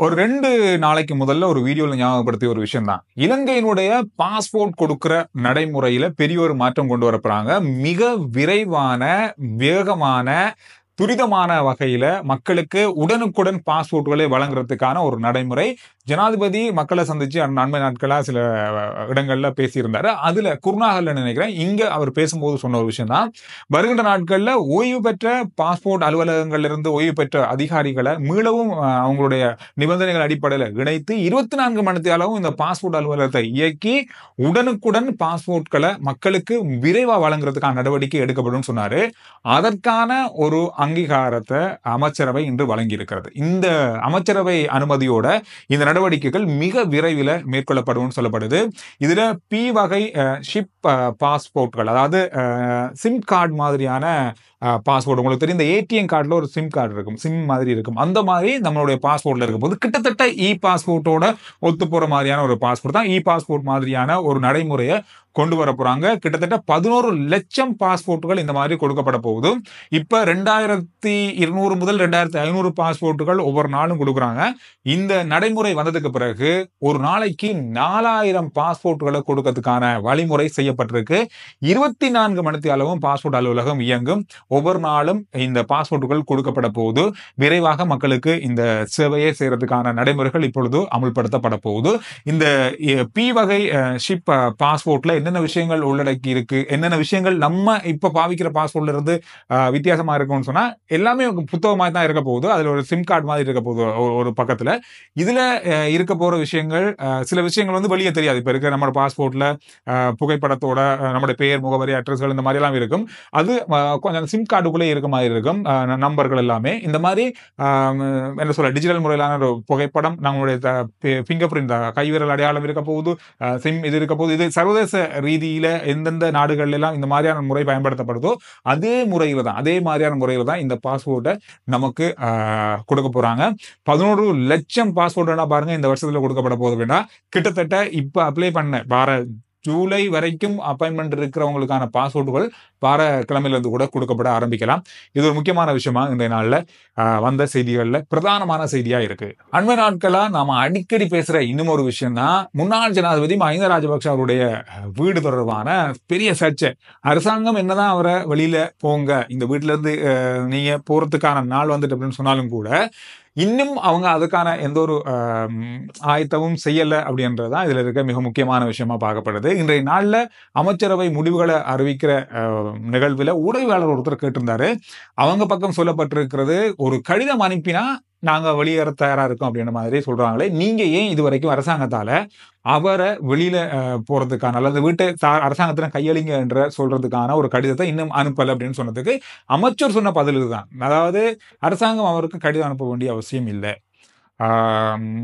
ஒரு 2 நாளைக்கு முதல்ல ஒரு வீடியோல ஞாபகப்படுத்திய ஒரு விஷயம் தான். இலங்கையினுடைய பாஸ்போர்ட் கொடுக்கிற நடைமுறையில பெரிய ஒரு மாற்றம் கொண்டு வரப்போறாங்க. மிக விரைவான, வேகமான, துரிதமான வகையில மக்களுக்கு உடனுக்குடன் பாஸ்போர்ட்களை வழங்குறதுக்கான ஒரு நடைமுறை. ஜனாதிபதி மக்களை சந்திச்சு அண்மை நாட்களா சில இடங்கள்ல பேசியிருந்தாரு. அதுல குருநாகல்ல நினைக்கிறேன். இங்க அவர் பேசும்போது சொன்ன ஒரு விஷயம் தான். வருகின்ற நாட்கள்ல ஓய்வு பெற்ற பாஸ்போர்ட் அலுவலகங்கள்ல இருந்து ஓய்வு பெற்ற அதிகாரிகளை மீளவும் அவங்களுடைய நிபந்தனைகள் அடிப்படையில் இணைத்து 24 மணி நேரமும் இந்த பாஸ்போர்ட் அலுவலகத்தை இயக்கி உடனுக்குடன் பாஸ்போர்ட்களை மக்களுக்கு விரைவா வழங்குறதுக்கான நடவடிக்கை எடுக்கப்படும் சொன்னாரு. அதற்கான ஒரு அங்கீகாரத்தை அமைச்சரவை இன்று வழங்கி இருக்கிறது. இந்த அமைச்சரவை அனுமதியோட இந்த நடவடிக்கைகள் மிக விரைவில் மேற்கொள்ளப்படும் சொல்லப்படுது. இதுல பி வகை ஷிப் பாஸ்போர்ட்கள், அதாவது சிம் கார்டு மாதிரியான பாஸ்போர்ட், உங்களுக்கு தெரியும் இந்த ஏடிஎம் கார்டுல ஒரு சிம் கார்டு இருக்கும், சிம் மாதிரி இருக்கும், அந்த மாதிரி நம்மளுடைய பாஸ்போர்ட்ல இருக்கும் போது கிட்டத்தட்ட இ பாஸ்போர்ட்டோட ஒத்து போற மாதிரியான ஒரு பாஸ்போர்ட் தான் இ பாஸ்போர்ட் மாதிரியான ஒரு நடைமுறையை கொண்டு வர போறாங்க. கிட்டத்தட்ட 11 லட்சம் பாஸ்போர்ட்டுகள் இந்த மாதிரி கொடுக்கப்பட போகுது. இப்ப 2200 முதல் 2500 பாஸ்போர்ட்டுகள் ஒவ்வொரு நாளும் கொடுக்குறாங்க. இந்த நடைமுறை வந்ததுக்கு பிறகு ஒரு நாளைக்கு 4000 பாஸ்போர்ட்டுகளை கொடுக்கறதுக்கான வழிமுறை செய்யப்பட்டிருக்கு. 24 மணி நேரமும் பாஸ்போர்ட் அலுவலகம் இயங்கும். ஒவ்வொரு நாளும் இந்த பாஸ்போர்ட்டுகள் கொடுக்கப்பட போகுது. விரைவாக மக்களுக்கு இந்த சேவையை செய்யறதுக்கான நடைமுறைகள் இப்பொழுது அமுல்படுத்தப்பட போகுது. இந்த பி வகை ஷிப் பாஸ்போர்ட்ல என்னென்ன விஷயங்கள் உள்ளடக்கி இருக்கு, என்னென்ன விஷயங்கள் நம்ம இப்ப பாவிக்கிற பாஸ்போர்ட்ல இருந்து வித்தியாசமா இருக்கும்னு சொன்னா எல்லாமே புத்தகமாக தான் இருக்க போகுது. அதுல ஒரு சிம் கார்டு மாதிரி இருக்க போகுது ஒரு பக்கத்துல. இதுல இருக்க போற விஷயங்கள், சில விஷயங்கள் வந்து வெளியே தெரியாது. இப்ப இருக்க நம்ம பாஸ்போர்ட்ல புகைப்படத்தோட நம்முடைய பெயர், முகவரி, அட்ரஸ்கள் இந்த மாதிரி எல்லாம் இருக்கும். அது கொஞ்சம் சிம் கார்டுக்குள்ளே இருக்க மாதிரி இருக்கும். நம்பர்கள் எல்லாமே இந்த மாதிரி என்ன சொல்ல டிஜிட்டல் முறையிலான ஒரு புகைப்படம், நம்மளுடைய ஃபிங்கர் பிரிண்ட் கைவிரல் அடையாளம் இருக்க போகுது, சிம் இது இருக்க போகுது. இது சர்வதேச ரீதியில எந்தெந்த நாடுகள் எல்லாம் இந்த மாதிரியான முறை பயன்படுத்தப்படுதோ அதே மாதிரியான முறையில தான் இந்த பாஸ்போர்ட்டை நமக்கு கொடுக்க போறாங்க. 11 லட்சம் பாஸ்போர்ட் பாருங்க இந்த வருஷத்துல கொடுக்கப்பட போகுது அப்படின்னா, கிட்டத்தட்ட இப்ப அப்ளை பண்ண ஜூலை வரைக்கும் அப்பாயின்மெண்ட் இருக்கிறவங்களுக்கான பாஸ்போர்ட்டுகள் வார கிழமையிலிருந்து கூட கொடுக்கப்பட ஆரம்பிக்கலாம். இது ஒரு முக்கியமான விஷயமா இன்றைய நாள்ல வந்த செய்திகள்ல பிரதானமான செய்தியா இருக்கு. அண்மை நாட்களா நாம அடிக்கடி பேசுற இன்னும் ஒரு விஷயம் தான், முன்னாள் ஜனாதிபதி மஹிந்த ராஜபக்ஷ அவருடைய வீடு தொடர்பான பெரிய சர்ச்சை. அரசாங்கம் என்னதான் அவரை வெளியில போங்க, இந்த வீட்டுல இருந்து நீங்க போறதுக்கான நாள் வந்துட்டு அப்படின்னு சொன்னாலும் கூட இன்னும் அவங்க அதுக்கான எந்த ஒரு ஆயத்தமும் செய்யல அப்படின்றதான் இதுல இருக்க மிக முக்கியமான விஷயமா பார்க்கப்படுது. இன்றைய நாள்ல அமைச்சரவை முடிவுகளை அறிவிக்கிற நிகழ்வுல ஊடகவியலாளர் ஒருத்தர் கேட்டிருந்தாரு. அவங்க பக்கம் சொல்லப்பட்டிருக்கிறது, ஒரு கடிதம் அனுப்பினா நாங்க வெளியேற தயாரா இருக்கோம் அப்படின்ற மாதிரி சொல்றாங்களே, நீங்க ஏன் இது வரைக்கும் அரசாங்கத்தால அவரை வெளியில போறதுக்கான அல்லது வீட்டை அரசாங்கத்தின கையளிங்க என்ற சொல்றதுக்கான ஒரு கடிதத்தை இன்னும் அனுப்பல அப்படின்னு சொன்னதுக்கு அமைச்சர் சொன்ன பதில் இதுதான். அதாவது அரசாங்கம் அவருக்கு கடிதம் அனுப்ப வேண்டிய அவசியம் இல்லை.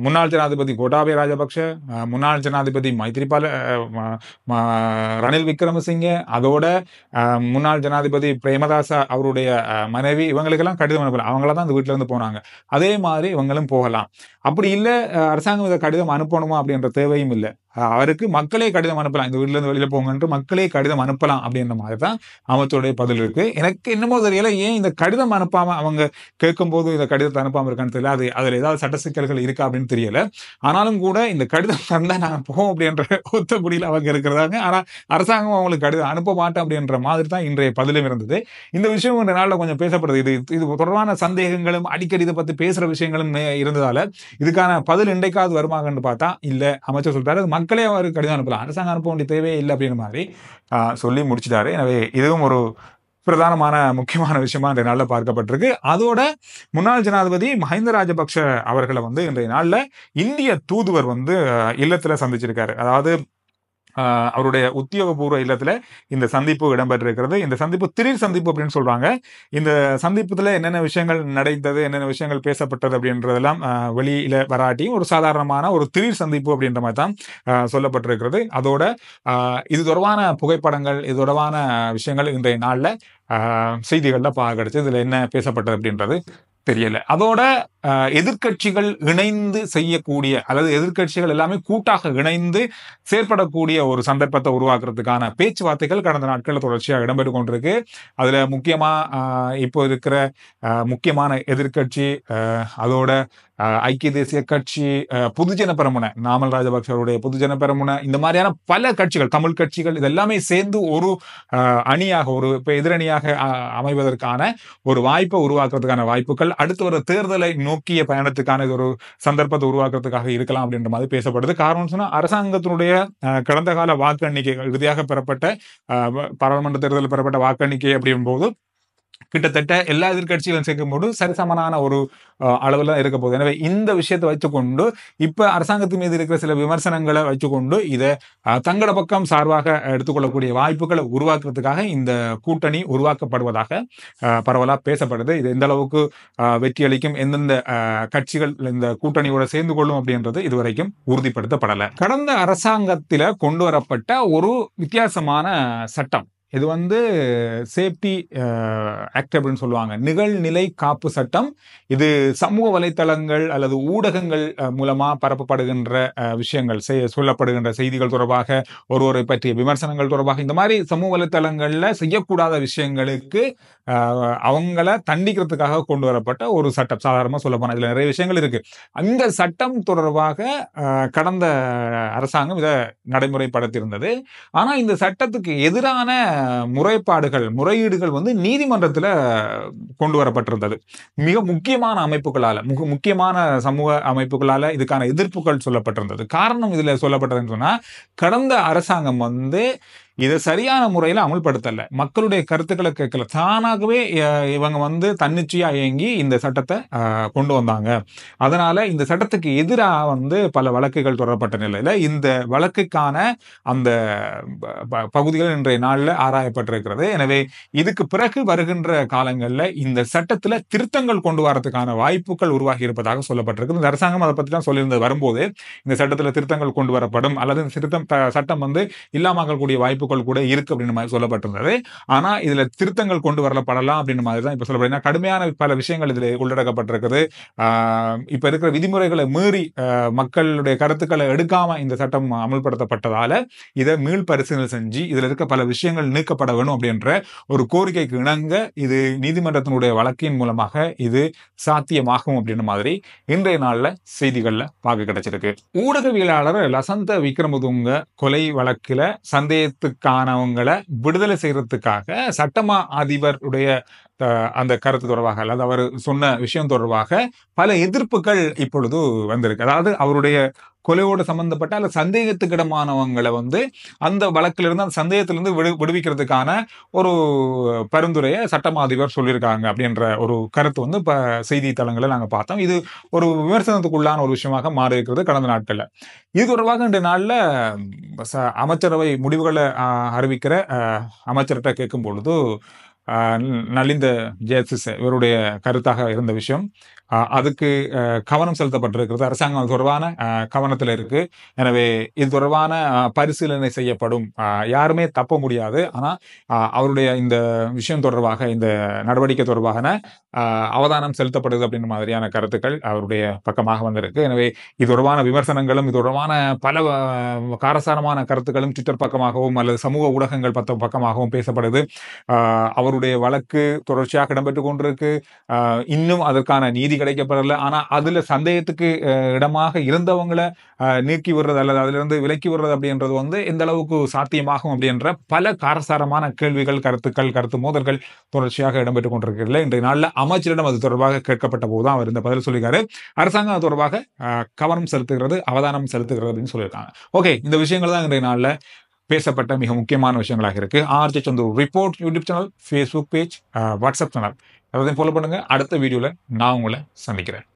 முன்னாள் ஜனாதிபதி கோட்டாபய ராஜபக்ஷ, முன்னாள் ஜனாதிபதி மைத்ரிபால ரணில் விக்ரமசிங்கே, அதோட முன்னாள் ஜனாதிபதி பிரேமதாச அவருடைய மனைவி, இவங்களுக்கெல்லாம் கடிதம் அனுப்பலாம். அவங்கள தான் அந்த வீட்டுல இருந்து போனாங்க. அதே மாதிரி இவங்களும் போகலாம். அப்படி இல்லை அரசாங்கம் இதை கடிதம் அனுப்பணுமா அப்படின்ற தேவையும் இல்லை. அவருக்கு மக்களே கடிதம் அனுப்பலாம், இந்த வீட்டுல இருந்து வெளியில போங்கன்று மக்களே கடிதம் அனுப்பலாம் அப்படின்ற மாதிரி தான் அமைச்சருடைய பதில் இருக்கு. எனக்கு என்னமோ தெரியல, ஏன் இந்த கடிதம் அனுப்பாம அவங்க கேட்கும் போது இந்த கடிதத்தை அனுப்பாம இருக்கான்னு தெரியல. அது அதுல ஏதாவது சட்ட சிக்கல்கள் இருக்கா அப்படின்னு தெரியல. ஆனாலும் கூட இந்த கடிதம் தந்தா நாங்க போவோம் அப்படின்ற ஒத்தபடியில் அவங்க இருக்கிறாங்க. ஆனா அரசாங்கம் அவங்களுக்கு கடிதம் அனுப்ப மாட்டோம் அப்படின்ற மாதிரி தான் இன்றைய பதிலும் இருந்தது. இந்த விஷயம் இந்த நாளில் கொஞ்சம் பேசப்படுது. இது தொடர்பான சந்தேகங்களும் அடிக்கடி இதை பத்தி பேசுற விஷயங்களும் இருந்ததால இதுக்கான பதில் இன்றைக்காவது வருமாங்கன்னு பார்த்தா இல்ல, அமைச்சர் சொல்லிட்டாரு மக்களே அவருக்கு கடிதம் அனுப்பலாம், அரசாங்கம் அனுப்ப வேண்டிய தேவையே இல்லை அப்படின்ற மாதிரி சொல்லி முடிச்சிட்டாரு. எனவே இதுவும் ஒரு பிரதானமான முக்கியமான விஷயமா இன்றைய நாளில் பார்க்கப்பட்டிருக்கு. அதோட முன்னாள் ஜனாதிபதி மஹிந்த ராஜபக்ஷ அவர்களை வந்து இன்றைய நாளில் இந்திய தூதுவர் வந்து இல்லத்துல சந்திச்சிருக்காரு. அதாவது அவருடைய உத்தியோகபூர்வ இல்லத்துல இந்த சந்திப்பு இடம்பெற்றிருக்கிறது. இந்த சந்திப்பு திடீர் சந்திப்பு அப்படின்னு சொல்றாங்க. இந்த சந்திப்புல என்னென்ன விஷயங்கள் நடந்தது, என்னென்ன விஷயங்கள் பேசப்பட்டது அப்படின்றதெல்லாம் வெளியில வராட்டியும் ஒரு சாதாரணமான ஒரு திடீர் சந்திப்பு அப்படின்ற மாதிரி தான் சொல்லப்பட்டிருக்கிறது. அதோட இது தொடர்பான புகைப்படங்கள், இது தொடர்பான விஷயங்கள் இன்றைய நாள்ல செய்திகள்ல கிடைச்சு இதுல என்ன பேசப்பட்டது அப்படின்றது தெரியல. அதோட எதிர்கட்சிகள் இணைந்து செய்யக்கூடிய அல்லது எதிர்கட்சிகள் எல்லாமே கூட்டாக இணைந்து செயற்படக்கூடிய ஒரு சந்தர்ப்பத்தை உருவாக்குறதுக்கான பேச்சுவார்த்தைகள் கடந்த நாட்களில் தொடர்ச்சியாக இடம்பெற்று கொண்டிருக்கு. அதுல முக்கியமா இப்போ இருக்கிற முக்கியமான எதிர்கட்சி, அதோட ஐக்கிய தேசிய கட்சி, பொதுஜன பெரமுன, நாமல் ராஜபக்சவுடைய பொதுஜன பெரமுன, இந்த மாதிரியான பல கட்சிகள், தமிழ் கட்சிகள் இதெல்லாமே சேர்ந்து ஒரு அணியாக, ஒரு எதிரணியாக அமைவதற்கான ஒரு வாய்ப்பை உருவாக்குறதுக்கான வாய்ப்புகள், அடுத்து வர தேர்தலை நோக்கிய பயணத்துக்கான இது ஒரு சந்தர்ப்பத்தை உருவாக்குறதுக்காக இருக்கலாம் அப்படின்ற மாதிரி பேசப்படுது. காரணம் சொன்னா அரசாங்கத்தினுடைய கடந்த கால வாக்கு எண்ணிக்கைகள், இறுதியாக பெறப்பட்ட பாராளுமன்ற தேர்தலில் பெறப்பட்ட வாக்கு எண்ணிக்கை அப்படின் போது கிட்டத்தட்ட எல்லா எதிர்கட்சிகளும் சேர்க்கும்போது சரிசமனான ஒரு அளவுல இருக்க போகுது. எனவே இந்த விஷயத்தை வச்சுக்கொண்டு இப்ப அரசாங்கத்தின் மீது இருக்கிற சில விமர்சனங்களை வச்சுக்கொண்டு இதை தங்கள பக்கம் சார்பாக எடுத்துக்கொள்ளக்கூடிய வாய்ப்புகளை உருவாக்குறதுக்காக இந்த கூட்டணி உருவாக்கப்படுவதாக பரவலா பேசப்படுது. இது எந்த அளவுக்கு வெற்றி அளிக்கும், எந்தெந்த கட்சிகள் இந்த கூட்டணியோட சேர்ந்து கொள்ளும் அப்படின்றது இதுவரைக்கும் உறுதிப்படுத்தப்படலை. கடந்த அரசாங்கத்தில கொண்டு வரப்பட்ட ஒரு வித்தியாசமான சட்டம், இது சேஃப்டி ஆக்ட் அப்படின்னு சொல்லுவாங்க, நிகழ்நிலை காப்பு சட்டம். இது சமூக வலைத்தளங்கள் அல்லது ஊடகங்கள் மூலமா பரப்பப்படுகின்ற விஷயங்கள், சொல்லப்படுகின்ற செய்திகள் தொடர்பாக, ஒருவரை பற்றிய விமர்சனங்கள் தொடர்பாக, இந்த மாதிரி சமூக வலைத்தளங்கள்ல செய்யக்கூடாத விஷயங்களுக்கு அவங்கள தண்டிக்கிறதுக்காக கொண்டு வரப்பட்ட ஒரு சட்டம். சாதாரணமா சொல்ல போனா இதுல நிறைய விஷயங்கள் இருக்கு. அந்த சட்டம் தொடர்பாக கடந்த அரசாங்கம் இதை நடைமுறைப்படுத்தியிருந்தது. ஆனா இந்த சட்டத்துக்கு எதிரான முறைப்பாடுகள், முறையீடுகள் நீதிமன்றத்துல கொண்டு வரப்பட்டிருந்தது. மிக முக்கியமான அமைப்புகளால, முக்கியமான சமூக அமைப்புகளால இதுக்கான எதிர்ப்புகள் சொல்லப்பட்டிருந்தது. காரணம் இதுல சொல்லப்பட்டதுன்னு சொன்னா, கடந்த அரசாங்கம் இதை சரியான முறையில அமல்படுத்தல, மக்களுடைய கருத்துக்களை கேட்கல, தானாகவே இவங்க தன்னிச்சையா இயங்கி இந்த சட்டத்தை கொண்டு வந்தாங்க. அதனால இந்த சட்டத்துக்கு எதிராக பல வழக்குகள் தொடரப்பட்ட நிலையில இந்த வழக்குக்கான அந்த பகுதிகள் இன்றைய நாள்ல ஆராயப்பட்டிருக்கிறது. எனவே இதுக்கு பிறகு வருகின்ற காலங்கள்ல இந்த சட்டத்துல திருத்தங்கள் கொண்டு வரதுக்கான வாய்ப்புகள் உருவாகி இருப்பதாக சொல்லப்பட்டிருக்கு. இந்த அரசாங்கம் அதை பத்தி தான் சொல்லியிருந்தது. வரும்போது இந்த சட்டத்துல திருத்தங்கள் கொண்டு வரப்படும் அல்லது இந்த சட்டம் இல்லாமக்கூடிய வாய்ப்பு கூட இருக்கு அப்படின்னு மாதிரி சொல்லப்பட்டிருந்தது. ஆனா இதுல திருத்தங்கள் கொண்டு வரப்படலாம் அப்படின்னு மாதிரி தான் இப்ப சொல்லப்படுது. கடுமையான பல விஷயங்கள் இதுல உள்ளடக்கப்பட்டிருக்குது. இப்ப இருக்கிற விதிமுறைகளை மீறி மக்களுடைய கருத்துக்களை எடுக்காம இந்த சட்டம் அமல்படுத்தப்பட்டதால இதை மீள் பரிசீலனை செஞ்சு இதுல இருக்க பல விஷயங்கள் நீக்கப்பட வேணும் அப்படின்ற ஒரு கோரிக்கைக்கு இணங்க இது நீதிமன்றத்தினுடைய வழக்கின் மூலமாக இது சாத்தியமாகும் அப்படின்னு மாதிரி இன்றைய நாள்ல செய்திகள்ல பார்க்க கிடைச்சிருக்கு. ஊடகவியலாளர் லசந்த விக்ரமதுங்க கொலை வழக்கில சந்தேகத்துக்கானவங்களை விடுதலை செய்யறதுக்காக சட்டமா அதிபருடைய அந்த கருத்து தொடர்பாக அல்லது அவர் சொன்ன விஷயம் தொடர்பாக பல எதிர்ப்புகள் இப்பொழுது வந்திருக்கு. அதாவது அவருடைய கொலையோடு சம்பந்தப்பட்ட அல்லது சந்தேகத்துக்கிடமானவங்களை அந்த வழக்கிலிருந்து, அந்த சந்தேகத்திலிருந்து விடுவிக்கிறதுக்கான ஒரு பரிந்துரையை சட்டமா அதிபர் சொல்லியிருக்காங்க அப்படின்ற ஒரு கருத்து இப்ப செய்தித்தளங்களை நாங்க பார்த்தோம். இது ஒரு விமர்சனத்துக்குள்ளான ஒரு விஷயமாக மாறி இருக்கிறது கடந்த நாட்கள்ல. இது தொடர்பாக இன்றைய நாள்ல அமைச்சரவை முடிவுகளை அறிவிக்கிற அமைச்சர்கிட்ட கேட்கும் பொழுது நலிந்த ஜெயதிச இவருடைய கருத்தாக இருந்த விஷயம், அதுக்கு கவனம் செலுத்தப்பட்டிருக்கிறது. அரசாங்கம் அது தொடர்பான கவனத்தில் இருக்கு. எனவே இது தொடர்பான பரிசீலனை செய்யப்படும். யாருமே தப்ப முடியாது. ஆனா அவருடைய இந்த விஷயம் தொடர்பாக, இந்த நடவடிக்கை தொடர்பான அவதானம் செலுத்தப்படுது அப்படின்ற மாதிரியான கருத்துக்கள் அவருடைய பக்கமாக வந்திருக்கு. எனவே இது தொடர்பான விமர்சனங்களும், இது தொடர்பான பல காரசாரமான கருத்துக்களும் ட்விட்டர் பக்கமாகவும் அல்லது சமூக ஊடகங்கள் பக்கமாகவும் பேசப்படுது. அவருடைய வழக்கு தொடர்ச்சியாக இடம்பெற்றுக் கொண்டிருக்கு. இன்னும் அதற்கான நீதி கிடைக்கப்படல. ஆனா அதுல சந்தேகத்துக்கு இடமாக இருந்தவங்களை நீக்கி விடுறது அல்லது அதுல இருந்து விலக்கி விடுறது அப்படின்றது எந்த அளவுக்கு சாத்தியமாகும் அப்படின்ற பல காரசாரமான கேள்விகள், கருத்துக்கள், கருத்து மோதல்கள் தொடர்ச்சியாக இடம்பெற்றுக் கொண்டிருக்கிறதுல இன்றைய நாள்ல அமைச்சரிடம் அது தொடர்பாக கேட்கப்பட்ட போதுதான் அவர் இந்த பதில் சொல்லியிருக்காரு. அரசாங்கம் அது தொடர்பாக கவனம் செலுத்துகிறது, அவதானம் செலுத்துகிறது அப்படின்னு சொல்லியிருக்காங்க. ஓகே, இந்த விஷயங்கள் தான் இன்றைய நாள்ல பேசப்பட்ட மிக முக்கியமான விஷயங்களாக இருக்கு. ஆர்ஜே சந்து report YouTube channel, Facebook page, WhatsApp channel எல்லாத்தையும் ஃபாலோ பண்ணுங்க. அடுத்த வீடியோல நான் உங்களை சந்திக்கிறேன்.